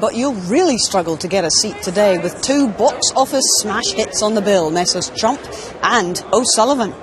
But you'll really struggle to get a seat today with two box office smash hits on the bill, Messrs Trump and O'Sullivan.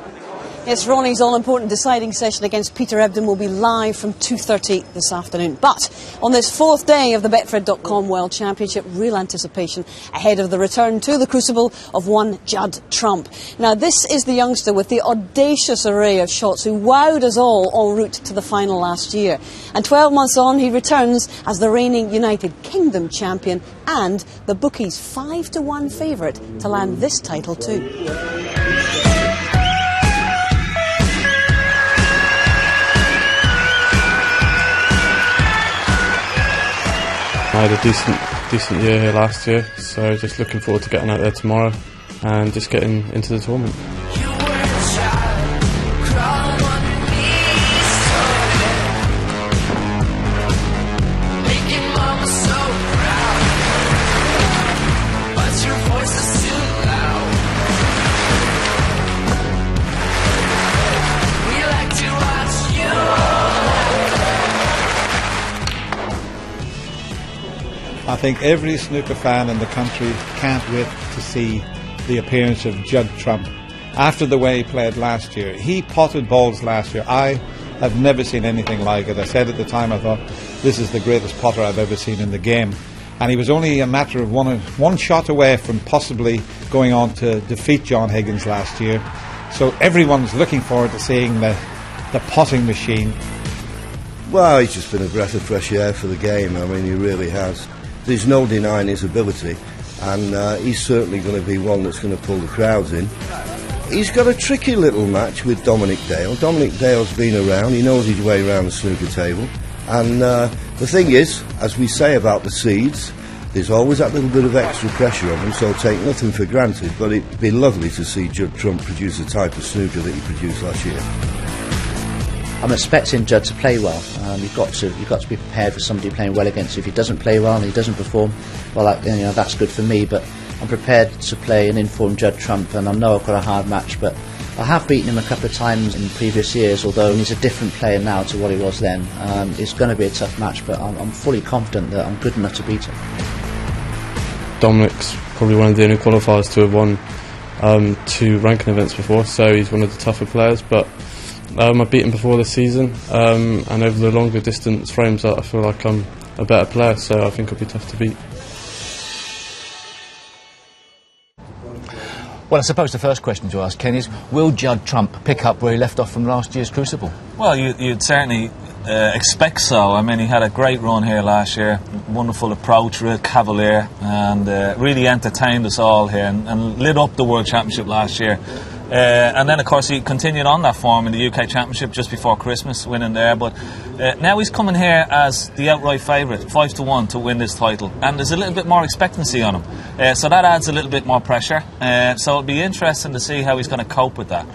Yes, Ronnie's all-important deciding session against Peter Ebdon will be live from 2:30 this afternoon. But on this fourth day of the Betfred.com World Championship, real anticipation ahead of the return to the crucible of one Judd Trump. Now, this is the youngster with the audacious array of shots who wowed us all en route to the final last year. And 12 months on, he returns as the reigning United Kingdom champion and the bookies' 5-1 favourite to land this title too. I had a decent year here last year, so just looking forward to getting out there tomorrow and just getting into the tournament. I think every snooker fan in the country can't wait to see the appearance of Judd Trump after the way he played last year. He potted balls last year. I have never seen anything like it. I said at the time, I thought, this is the greatest potter I've ever seen in the game. And he was only a matter of one shot away from possibly going on to defeat John Higgins last year. So everyone's looking forward to seeing the potting machine. Well, he's just been a breath of fresh air for the game. I mean, he really has. There's no denying his ability, and he's certainly going to be one that's going to pull the crowds in. He's got a tricky little match with Dominic Dale. Dominic Dale's been around, he knows his way around the snooker table, and the thing is, as we say about the seeds, there's always that little bit of extra pressure on them, so take nothing for granted, but it'd be lovely to see Judd Trump produce the type of snooker that he produced last year. I'm expecting Judd to play well. You've got to be prepared for somebody playing well against you. If he doesn't play well and he doesn't perform, well, that's good for me. But I'm prepared to play an informed Judd Trump, and I know I've got a hard match. But I have beaten him a couple of times in previous years, although he's a different player now to what he was then. It's going to be a tough match, but I'm fully confident that I'm good enough to beat him. Dominic's probably one of the only qualifiers to have won 2 ranking events before, so he's one of the tougher players. But I beat him before this season, and over the longer distance frames I feel like I'm a better player, so I think it'll be tough to beat. Well, I suppose the first question to ask, Ken, is will Judd Trump pick up where he left off from last year's Crucible? Well, you'd certainly expect so. I mean, he had a great run here last year, wonderful approach, real cavalier, and really entertained us all here and lit up the World Championship last year. And then, of course, he continued on that form in the UK Championship just before Christmas, winning there. But now he's coming here as the outright favourite, 5-1 to win this title. And there's a little bit more expectancy on him. So that adds a little bit more pressure. So it'll be interesting to see how he's going to cope with that.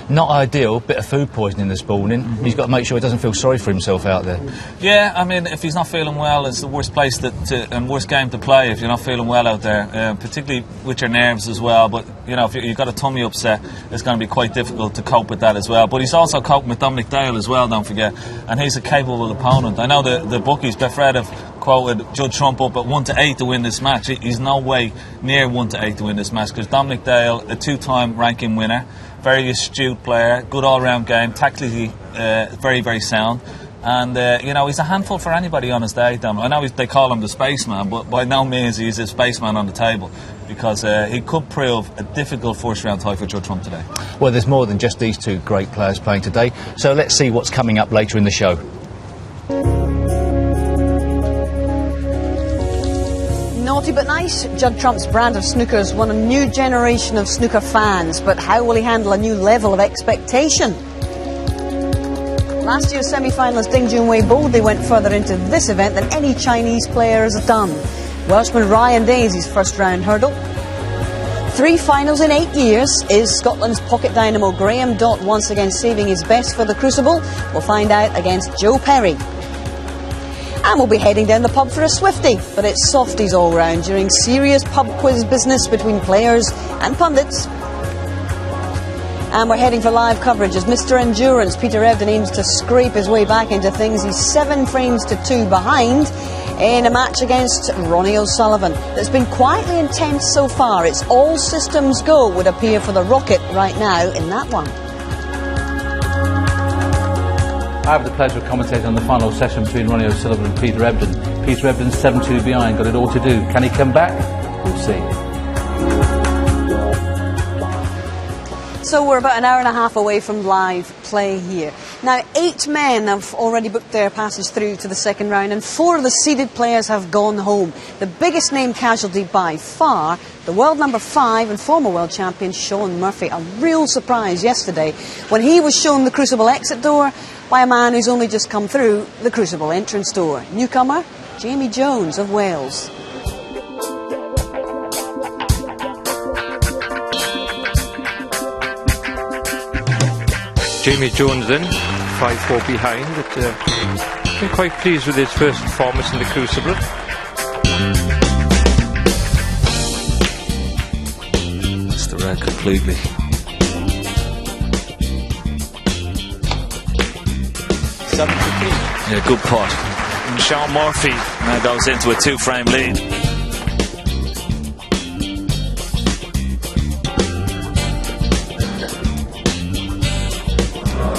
Not ideal, bit of food poisoning this morning. He's got to make sure he doesn't feel sorry for himself out there. Yeah, I mean, if he's not feeling well, it's the worst place and worst game to play if you're not feeling well out there, particularly with your nerves as well. But, you know, if you've got a tummy upset, it's going to be quite difficult to cope with that as well. But he's also coping with Dominic Dale as well, don't forget, and he's a capable opponent. I know the bookies, Betfred, have quoted Judd Trump up at 1-8 to win this match. He's no way near 1-8 to win this match, because Dominic Dale, a 2-time ranking winner, very astute player, good all-round game, tactically very, very sound. And, you know, he's a handful for anybody on his day, Dom. I know they call him the spaceman, but by no means he's a spaceman on the table, because he could prove a difficult first-round tie for Judd Trump today. Well, there's more than just these two great players playing today, so let's see what's coming up later in the show. Naughty but nice, Judd Trump's brand of snooker has won a new generation of snooker fans, but how will he handle a new level of expectation? Last year's semi-finalist Ding Junhui boldly went further into this event than any Chinese player has done. Welshman Ryan Daisy's first round hurdle. 3 finals in 8 years. Is Scotland's pocket dynamo Graham Dott once again saving his best for the Crucible? We'll find out against Joe Perry. And we'll be heading down the pub for a Swiftie, but it's softies all round during serious pub quiz business between players and pundits. And we're heading for live coverage as Mr. Endurance Peter Ebdon aims to scrape his way back into things. He's 7 frames to 2 behind in a match against Ronnie O'Sullivan that's been quietly intense so far. It's all systems go, would appear, for the Rocket right now in that one. I have the pleasure of commentating on the final session between Ronnie O'Sullivan and Peter Ebdon. Peter Ebdon's 7-2 behind, got it all to do. Can he come back? We'll see. So we're about an hour and a half away from live play here. Now, 8 men have already booked their passage through to the second round, and 4 of the seeded players have gone home. The biggest name casualty by far, the world number 5 and former world champion Shaun Murphy. A real surprise yesterday when he was shown the Crucible exit door by a man who's only just come through the Crucible entrance door. Newcomer, Jamie Jones of Wales. Jamie Jones in, 5-4 behind, but been quite pleased with his first performance in the Crucible. That's the red completely. Yeah, good putt. And Shaun Murphy now goes into a 2-frame lead.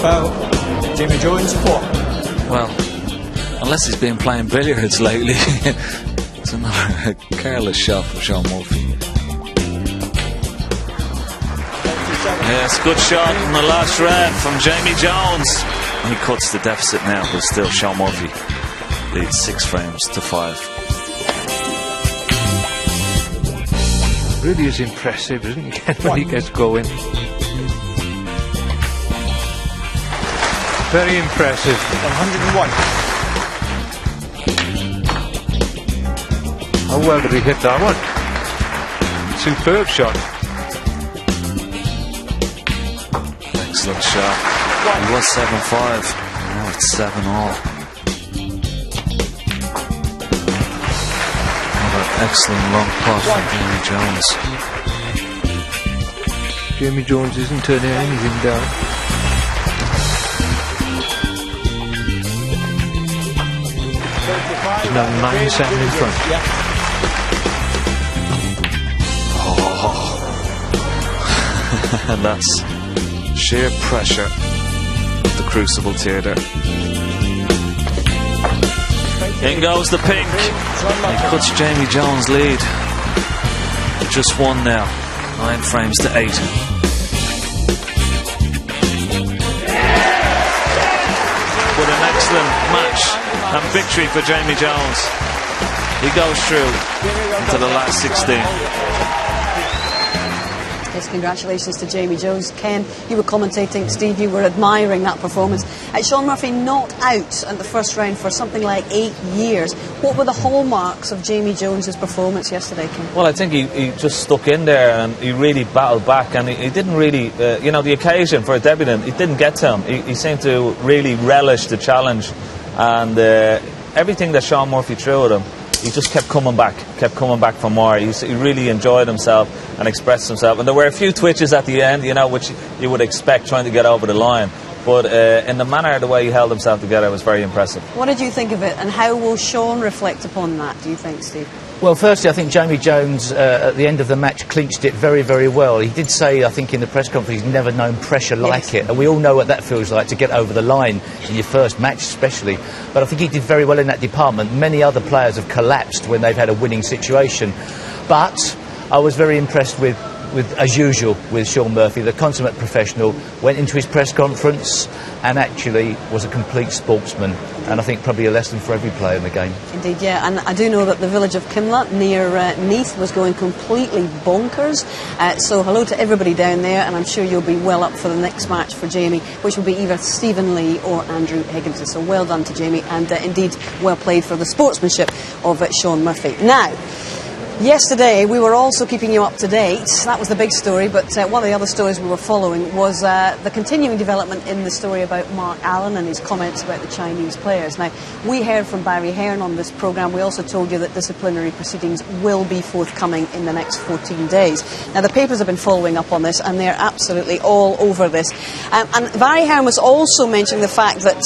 Well, Jamie Jones, 4. Well, unless he's been playing billiards lately, it's another careless shot from Shaun Murphy. Yes, good shot in the last red from Jamie Jones. He cuts the deficit now, but still Shaun Murphy leads 6 frames to 5. Really is impressive, isn't he, when he gets going? Very impressive. 101. How well did he hit that one? Superb shot. Excellent shot. He was 7-5. Now it's 7-all. Another excellent long putt from Jamie Jones. Jamie Jones isn't turning anything down. He's now 9-7 in front. And that's sheer pressure of the Crucible Theatre. In goes the pink. He cuts Jamie Jones' lead. Just 1 now. 9 frames to 8. What an excellent match and victory for Jamie Jones. He goes through into the last 16. Yes, congratulations to Jamie Jones. Ken, you were commentating, Steve, you were admiring that performance. Shaun Murphy not out at the first round for something like 8 years. What were the hallmarks of Jamie Jones' performance yesterday, Ken? Well, I think he just stuck in there and he really battled back, and he didn't really, the occasion for a debutant, it didn't get to him. He seemed to really relish the challenge, and everything that Shaun Murphy threw at him, he just kept coming back for more. He really enjoyed himself and expressed himself. And there were a few twitches at the end, which you would expect trying to get over the line. But in the manner, the way he held himself together was very impressive. What did you think of it, and how will Shaun reflect upon that, do you think, Steve? Well, firstly, I think Jamie Jones, at the end of the match, clinched it very, very well. He did say, I think, in the press conference, he's never known pressure like it. And we all know what that feels like, to get over the line in your first match, especially. But I think he did very well in that department. Many other players have collapsed when they've had a winning situation. But I was very impressed with, as usual, with Shaun Murphy, the consummate professional, went into his press conference and actually was a complete sportsman. And I think probably a lesson for every player in the game. Indeed, yeah. And I do know that the village of Kimla near Neath was going completely bonkers. So hello to everybody down there, and I'm sure you'll be well up for the next match for Jamie, which will be either Stephen Lee or Andrew Higgins. So well done to Jamie, and indeed well played for the sportsmanship of Shaun Murphy. Now, Yesterday we were also keeping you up to date. That was the big story, but one of the other stories we were following was the continuing development in the story about Mark Allen and his comments about the Chinese players. Now, we heard from Barry Hearn on this programme. We also told you that disciplinary proceedings will be forthcoming in the next 14 days. Now, the papers have been following up on this, and they're absolutely all over this. And Barry Hearn was also mentioning the fact that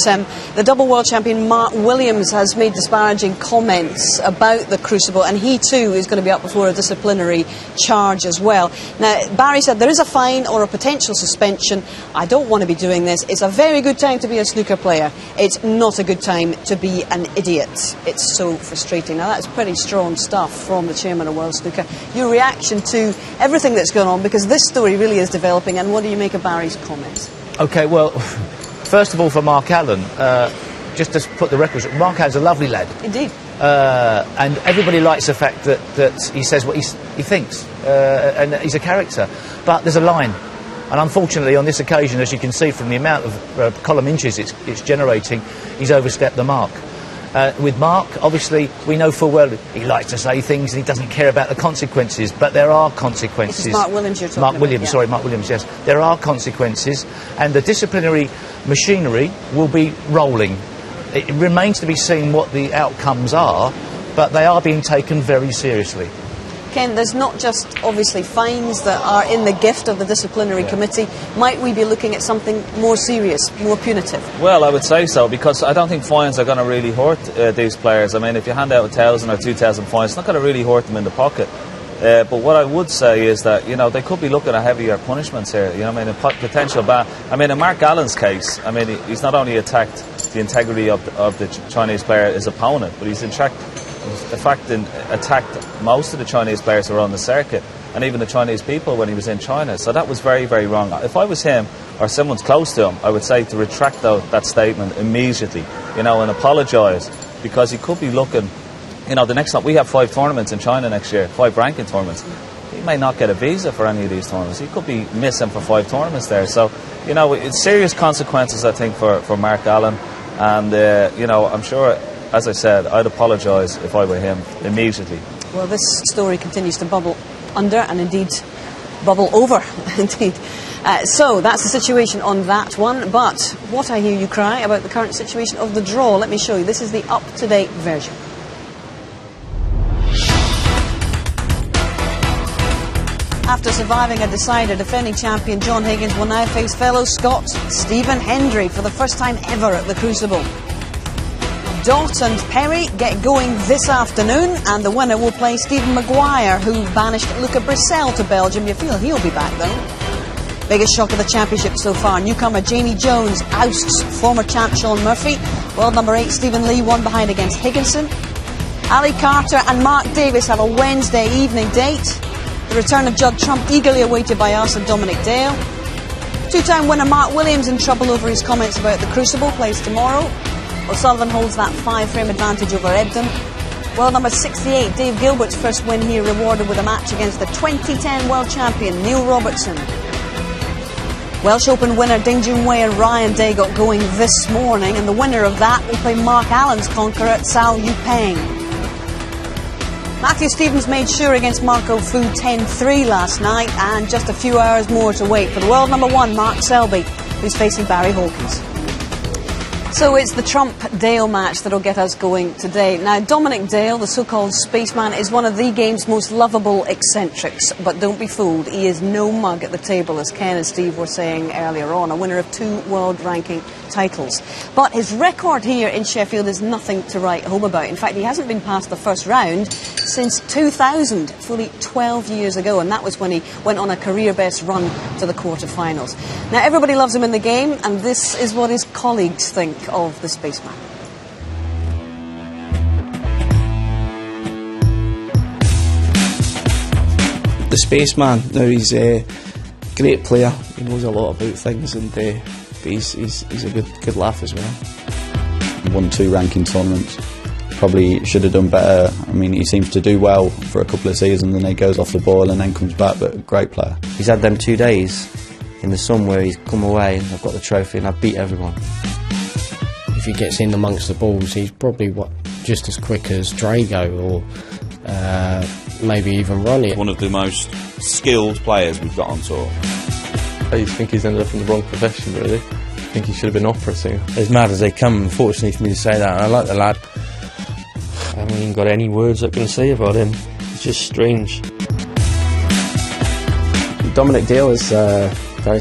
the double world champion Mark Williams has made disparaging comments about the Crucible, and he too is going to be up before a disciplinary charge as well. Now, Barry said there is a fine or a potential suspension. I don't want to be doing this. It's a very good time to be a snooker player. It's not a good time to be an idiot. It's so frustrating. Now, that's pretty strong stuff from the chairman of World Snooker. Your reaction to everything that's going on, because this story really is developing, and what do you make of Barry's comments? OK, well, first of all, for Mark Allen, just to put the record straight, Mark Allen's a lovely lad. Indeed. And everybody likes the fact that he says what he thinks, and he's a character. But there's a line, and unfortunately on this occasion, as you can see from the amount of column inches it's generating, he's overstepped the mark. With Mark, obviously, we know full well he likes to say things and he doesn't care about the consequences, but there are consequences. This is Mark Williams you're talking Mark Williams, about, yeah. sorry, Mark Williams, yes. There are consequences, and the disciplinary machinery will be rolling. It remains to be seen what the outcomes are, but they are being taken very seriously. Ken, there's not just obviously fines that are in the gift of the disciplinary committee. Might we be looking at something more serious, more punitive? Well, I would say so, because I don't think fines are going to really hurt these players. I mean, if you hand out 1,000 or 2,000 fines, it's not going to really hurt them in the pocket. But what I would say is that, you know, they could be looking at heavier punishments here. You know, I mean, a potential ban. I mean, in Mark Allen's case, I mean, he's not only attacked the integrity of the Chinese player, his opponent, but he's attacked most of the Chinese players who are on the circuit, and even the Chinese people when he was in China. So that was very, very wrong. If I was him or someone's close to him, I would say to retract that statement immediately, you know, and apologise, because he could be looking. You know, the next time we have 5 tournaments in China next year, 5 ranking tournaments. He may not get a visa for any of these tournaments. He could be missing for 5 tournaments there. So, you know, it's serious consequences, I think, for Mark Allen. And, you know, I'm sure, as I said, I'd apologise if I were him immediately. Well, this story continues to bubble under and indeed bubble over, indeed. So that's the situation on that one. But what I hear you cry about the current situation of the draw, let me show you. This is the up-to-date version. After surviving a decider, defending champion John Higgins will now face fellow Scot Stephen Hendry for the first time ever at the Crucible. Dot and Perry get going this afternoon, and the winner will play Stephen Maguire, who banished Luca Brissell to Belgium. You feel he'll be back though. Biggest shock of the championship so far. Newcomer Jamie Jones ousts former champ Sean Murphy. World number 8 Stephen Lee won behind against Higginson. Ali Carter and Mark Davis have a Wednesday evening date. The return of Judd Trump eagerly awaited by us and Dominic Dale. 2-time winner Mark Williams in trouble over his comments about the Crucible plays tomorrow. O'Sullivan holds that 5-frame advantage over Ebden. World number 68 Dave Gilbert's first win here rewarded with a match against the 2010 world champion Neil Robertson. Welsh Open winner Ding Junhui and Ryan Day got going this morning, and the winner of that will play Mark Allen's conqueror Cao Yupeng. Matthew Stevens made sure against Marco Fu 10-3 last night, and just a few hours more to wait for the world number 1 Mark Selby, who's facing Barry Hawkins. So it's the Trump-Dale match that'll get us going today. Now, Dominic Dale, the so-called spaceman, is one of the game's most lovable eccentrics. But don't be fooled, he is no mug at the table, as Ken and Steve were saying earlier on, a winner of 2 world-ranking titles. But his record here in Sheffield is nothing to write home about. In fact, he hasn't been past the first round since 2000, fully 12 years ago, and that was when he went on a career-best run to the quarter-finals. Now, everybody loves him in the game, and this is what his colleagues think of the spaceman. The spaceman, now he's a great player, he knows a lot about things, and but he's a good laugh as well. He won 2 ranking tournaments, probably should have done better. I mean, he seems to do well for a couple of seasons and then he goes off the ball and then comes back, but a great player. He's had them 2 days in the sun where he's come away and I've got the trophy and I've beat everyone. If he gets in amongst the balls, he's probably just as quick as Drago or maybe even Ronnie. One of the most skilled players we've got on tour. I think he's ended up in the wrong profession, really. I think he should have been opera singer. As mad as they come, unfortunately for me to say that, I like the lad. I haven't even got any words I can say about him. It's just strange. Dominic Dale is very